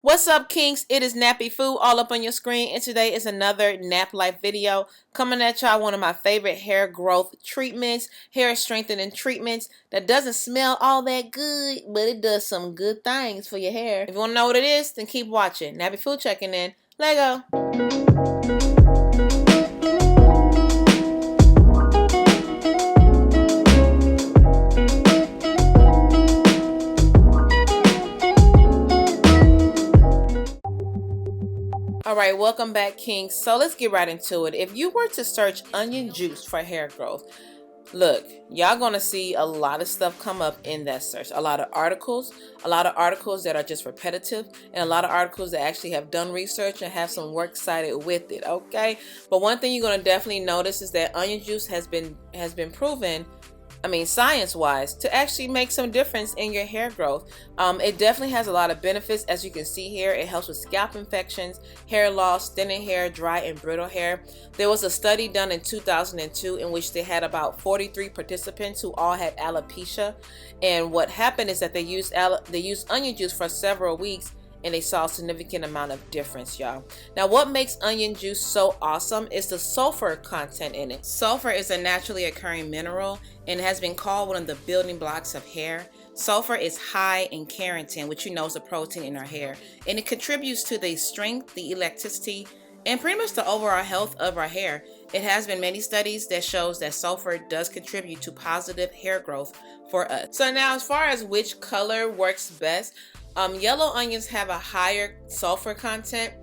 What's up, Kinks? It is NappyFu all up on your screen, and today is another Nap Life video coming at y'all. One of my favorite hair growth treatments, hair strengthening treatments that doesn't smell all that good, but it does some good things for your hair. If you want to know what it is, then keep watching. NappyFu checking in. Let go. Alright, welcome back, Kings. So let's get right into it. If you were to search onion juice for hair growth, look, y'all gonna see a lot of stuff come up in that search. A lot of articles that are just repetitive, and a lot of articles that actually have done research and have some work cited with it, okay? But one thing you're gonna definitely notice is that onion juice has been proven, science-wise, to actually make some difference in your hair growth. It definitely has a lot of benefits. As you can see here, it helps with scalp infections, hair loss, thinning hair, dry and brittle hair. There was a study done in 2002 in which they had about 43 participants who all had alopecia. And what happened is that they used onion juice for several weeks, and they saw a significant amount of difference, y'all. Now, what makes onion juice so awesome is the sulfur content in it. Sulfur is a naturally occurring mineral and has been called one of the building blocks of hair. Sulfur is high in keratin, which you know is a protein in our hair, and it contributes to the strength, the elasticity, and pretty much the overall health of our hair. It has been many studies that shows that sulfur does contribute to positive hair growth for us. So now, as far as which color works best, yellow onions have a higher sulfur content,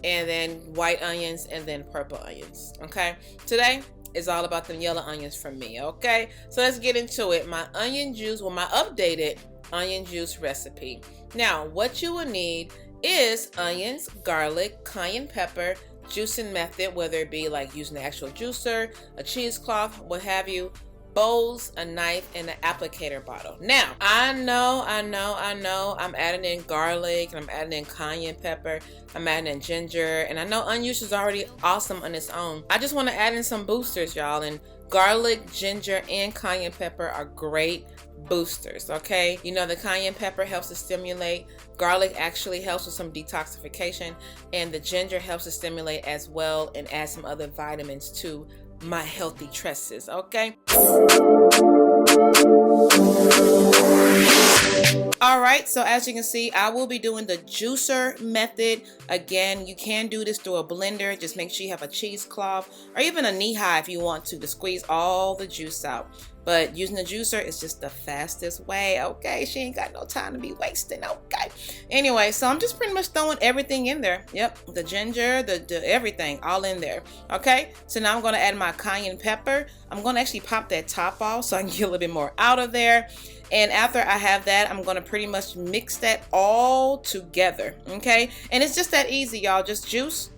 and then white onions, and then purple onions. Okay, today is all about them yellow onions for me. Okay, so let's get into it. My onion juice, my updated onion juice recipe. Now, what you will need is onions, garlic, cayenne pepper, juicing method, whether it be like using the actual juicer, a cheesecloth, what have you, bowls, a knife, and an applicator bottle. Now, I know, I'm adding in garlic, and I'm adding in cayenne pepper, I'm adding in ginger, and I know onion juice is already awesome on its own. I just want to add in some boosters, y'all, and garlic, ginger, and cayenne pepper are great boosters, okay? You know, the cayenne pepper helps to stimulate, garlic actually helps with some detoxification, and the ginger helps to stimulate as well and add some other vitamins to my healthy tresses, okay? All right, so as you can see, I will be doing the juicer method. Again, you can do this through a blender. Just make sure you have a cheesecloth or even a knee-high if you want to squeeze all the juice out. But using the juicer is just the fastest way, okay? She ain't got no time to be wasting, okay? Anyway, so I'm just pretty much throwing everything in there. Yep, the ginger, the everything, all in there, okay? So now I'm gonna add my cayenne pepper. I'm gonna actually pop that top off so I can get a little bit more out of there. And after I have that, I'm gonna pretty much mix that all together, okay? And it's just that easy, y'all. Just juice,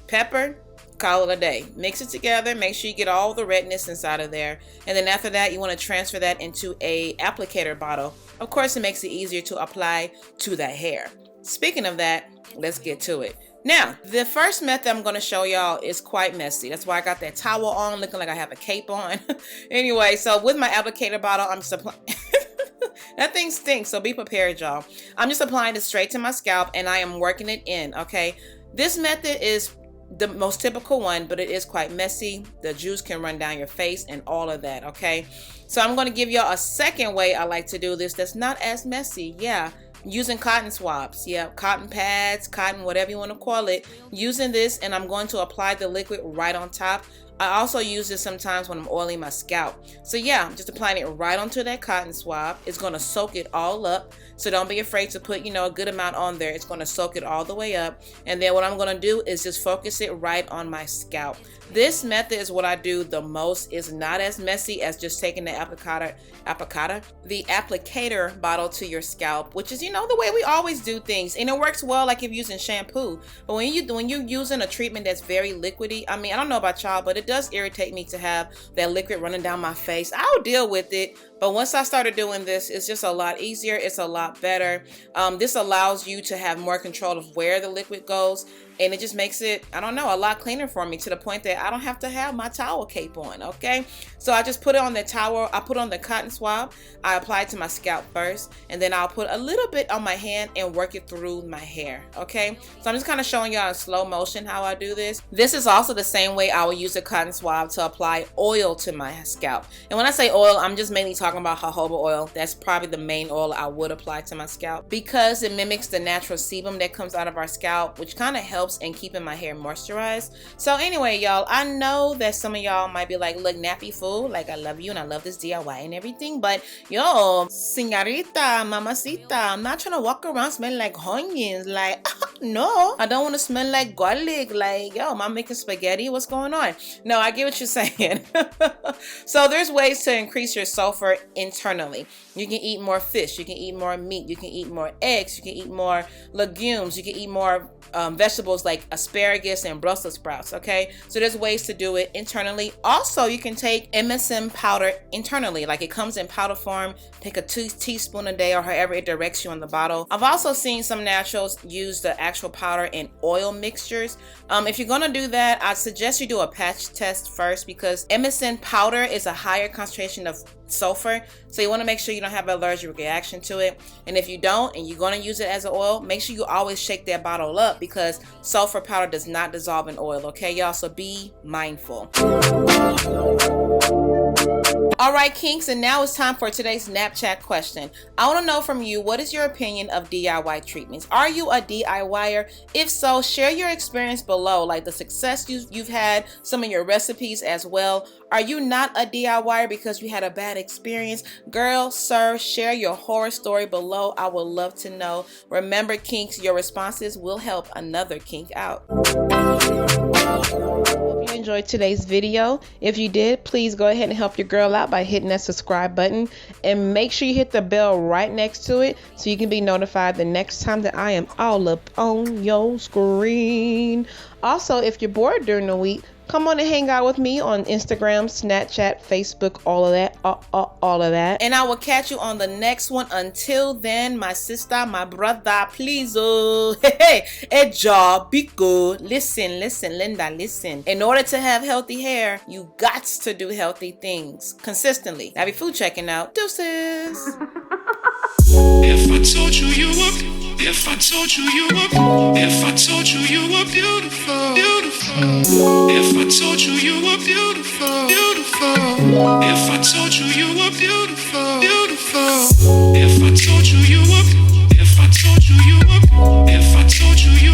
pepper, call it a day. Mix it together, make sure you get all the redness inside of there, and then after that you want to transfer that into a applicator bottle. Of course, it makes it easier to apply to the hair. Speaking of that, let's get to it. Now, the first method I'm going to show y'all is quite messy. That's why I got that towel on, looking like I have a cape on. Anyway, so with my applicator bottle, I'm just applying that thing stinks, so be prepared, y'all. I'm just applying it straight to my scalp, and I am working it in, okay? This method is the most typical one, but it is quite messy. The juice can run down your face and all of that, okay? So I'm going to give y'all a second way I like to do this that's not as messy. Yeah, using cotton swabs. Yeah, cotton pads, cotton, whatever you want to call it. Using this, and I'm going to apply the liquid right on top. I also use this sometimes when I'm oiling my scalp. So yeah, I'm just applying it right onto that cotton swab. It's going to soak it all up. So don't be afraid to put, a good amount on there. It's going to soak it all the way up. And then what I'm going to do is just focus it right on my scalp. This method is what I do the most. It's not as messy as just taking the applicator, the applicator bottle to your scalp, which is, the way we always do things. And it works well like if you're using shampoo. But when you're using a treatment that's very liquidy, I don't know about y'all, but it does irritate me to have that liquid running down my face. I'll deal with it, But once I started doing this, it's just a lot easier. It's a lot better. This allows you to have more control of where the liquid goes. And it just makes it, I don't know, a lot cleaner for me, to the point that I don't have to have my towel cape on, okay? So I just put it on the towel. I put on the cotton swab. I apply it to my scalp first, and then I'll put a little bit on my hand and work it through my hair, okay? So I'm just kind of showing y'all in slow motion how I do this. This is also the same way I will use a cotton swab to apply oil to my scalp. And when I say oil, I'm just mainly talking about jojoba oil. That's probably the main oil I would apply to my scalp, because it mimics the natural sebum that comes out of our scalp, which kind of helps in keeping my hair moisturized. So anyway, y'all, I know that some of y'all might be like, look, NappyFu, like, I love you and I love this DIY and everything, but yo, señorita, mamacita, I'm not trying to walk around smelling like onions. Like, no, I don't want to smell like garlic. Like, yo, am I making spaghetti? What's going on? No, I get what you're saying. So there's ways to increase your sulfur internally. You can eat more fish, you can eat more meat, you can eat more eggs, you can eat more legumes, you can eat more vegetables like asparagus and Brussels sprouts, okay? So there's ways to do it internally. Also, you can take MSM powder internally, like it comes in powder form. Take a 2 teaspoons a day, or however it directs you on the bottle. I've also seen some naturals use the actual powder in oil mixtures. If you're gonna do that, I'd suggest you do a patch test first, because MSM powder is a higher concentration of sulfur, so you want to make sure you don't have an allergic reaction to it. And if you don't, and you're going to use it as an oil, make sure you always shake that bottle up, because sulfur powder does not dissolve in oil, okay y'all? So be mindful. All right, kinks, and now it's time for today's NapChat question. I want to know from you, what is your opinion of DIY treatments? Are you a DIYer? If so, share your experience below, like the success you've had, some of your recipes as well. Are you not a DIYer because you had a bad experience? Girl, sir, share your horror story below. I would love to know. Remember, kinks, your responses will help another kink out. Hope you enjoyed today's video. If you did, please go ahead and help your girl out by hitting that subscribe button, and make sure you hit the bell right next to it so you can be notified the next time that I am all up on your screen. Also, if you're bored during the week, come on and hang out with me on Instagram, Snapchat, Facebook, all of that, all of that. And I will catch you on the next one. Until then, my sister, my brother, please, hey, job, be good. Listen, Linda, listen. In order to have healthy hair, you got to do healthy things consistently. NappyFu checking out. Deuces. If I told you you were, if I told you you were, if I told you you were beautiful, beautiful. If I told you you were beautiful, beautiful. If I told you you were beautiful, beautiful. If I told you you were, if I told you you were, if I told you you